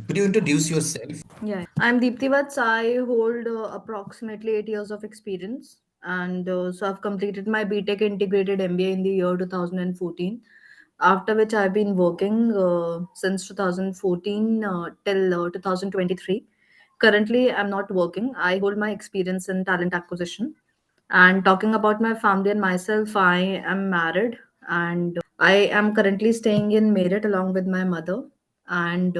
Could you introduce yourself? Yeah, I'm Deepti Vats. I hold approximately 8 years of experience, and so I've completed my BTech Integrated MBA in the year 2014. After which I've been working since 2014 till 2023. Currently, I'm not working. I hold my experience in talent acquisition. And talking about my family and myself, I am married, and I am currently staying in Meerut along with my mother. And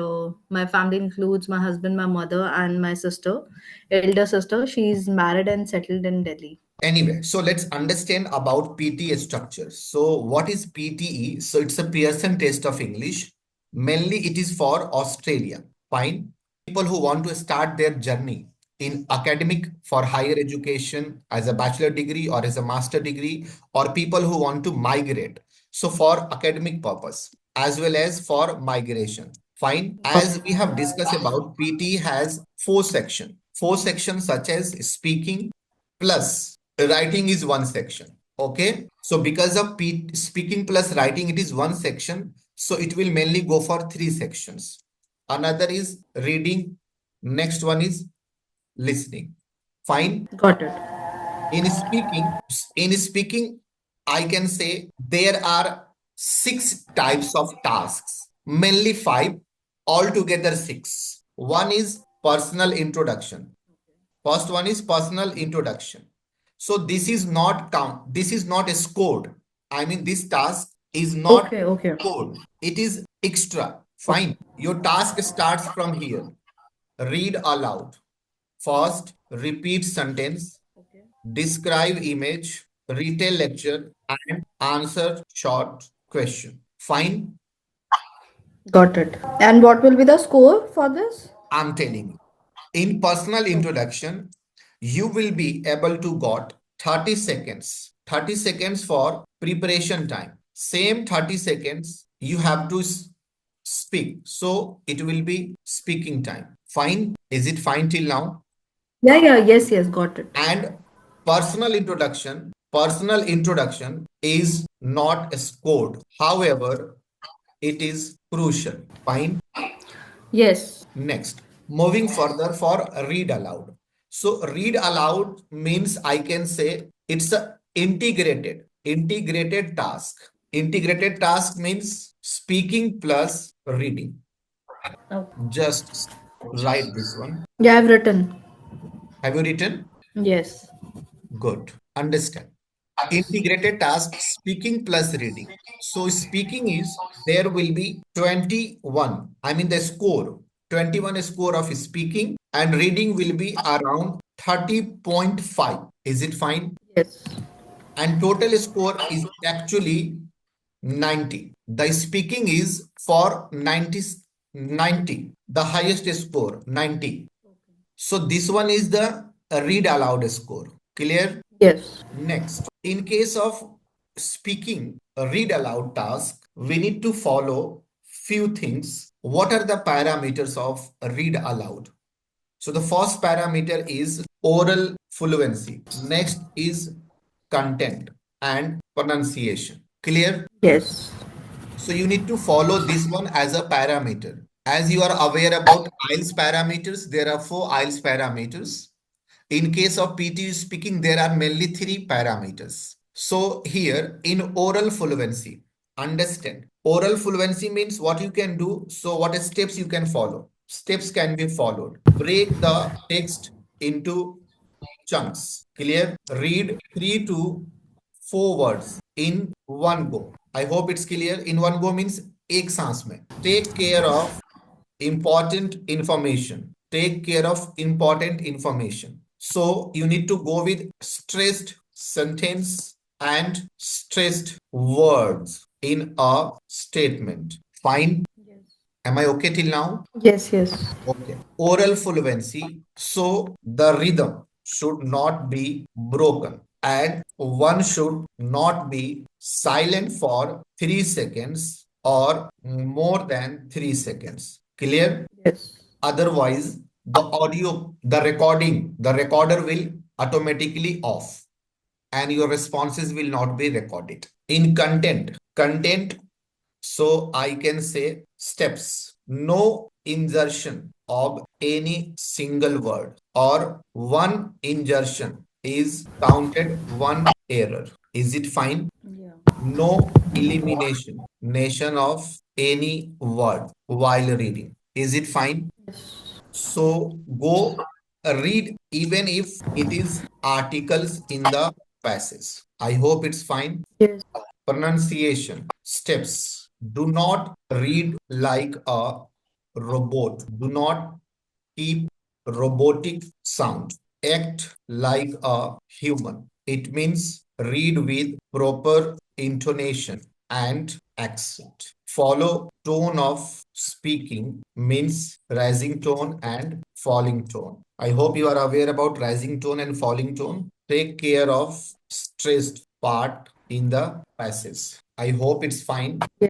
my family includes my husband, my mother, and my sister, elder sister. She's married and settled in Delhi. Anyway, so let's understand about PTE structure. So what is PTE? So it's a Pearson test of English. Mainly it is for Australia. Fine. People who want to start their journey in academic for higher education as a bachelor degree or as a master degree, or people who want to migrate. So for academic purpose as well as for migration. Fine. As we have discussed about, PTE has four sections. Four sections such as speaking, plus writing is one section. Okay, so because of speaking plus writing, it is one section, so it will mainly go for three sections. Another is reading, next one is listening. Fine. Got it. In speaking I can say there are six types of tasks, mainly five, altogether six. One is personal introduction. First one is personal introduction. So this is not count. This is not a scored. I mean, this task is not Okay, okay. scored. It is extra. Okay. Fine. Your task starts from here. Read aloud. First, repeat sentence, Okay. describe image, retell lecture, and answer short question. Fine. Got it. And what will be the score for this? I'm telling you. In personal Okay. introduction, you will be able to got 30 seconds. 30 seconds for preparation time. Same 30 seconds you have to speak. So it will be speaking time. Fine. Is it fine till now? Yeah, yeah, yes, yes, got it. And personal introduction is not scored. However, it is crucial. Fine. Yes. Next, moving further for read aloud. So read aloud means I can say it's a integrated task. Integrated task means speaking plus reading. Oh. Just write this one. Yeah, I've written. Have you written? Yes. Good. Understand. Integrated task, speaking plus reading. So speaking is there will be 21. I mean the score, 21 score of speaking, and reading will be around 30.5. Is it fine? Yes. And total score is actually 90. The speaking is for 90. The highest score, 90. So this one is the read aloud score. Clear? Yes. Next, in case of speaking a read aloud task, we need to follow few things. What are the parameters of read aloud? So the first parameter is oral fluency. Next is content and pronunciation. Clear? Yes. So you need to follow this one as a parameter. As you are aware about IELTS parameters, there are four IELTS parameters. In case of PTE speaking, there are mainly three parameters. So here in oral fluency, understand. Oral fluency means what you can do. So what steps you can follow? Steps can be followed. Break the text into chunks. Clear? Read 3 to 4 words in one go. I hope it's clear. In one go means एक सांस में. Take care of important information. Take care of important information. So you need to go with stressed sentence and stressed words in a statement. Fine. Yes. Am I okay till now? Yes, yes. Okay. Oral fluency. So the rhythm should not be broken and one should not be silent for 3 seconds or more than 3 seconds. Clear? Yes. Otherwise, the recorder will automatically off and your responses will not be recorded. In content, so I can say steps. No insertion of any single word or one insertion is counted one error. Is it fine? Yeah. No elimination nation of any word while reading. Is it fine? Yes. So go read even if it is articles in the passage. I hope it's fine. Yes. Pronunciation steps. Do not read like a robot. Do not keep robotic sound. Act like a human. It means read with proper intonation and accent. Follow tone of speaking means rising tone and falling tone. I hope you are aware about rising tone and falling tone. Take care of stressed part in the passage. I hope it's fine.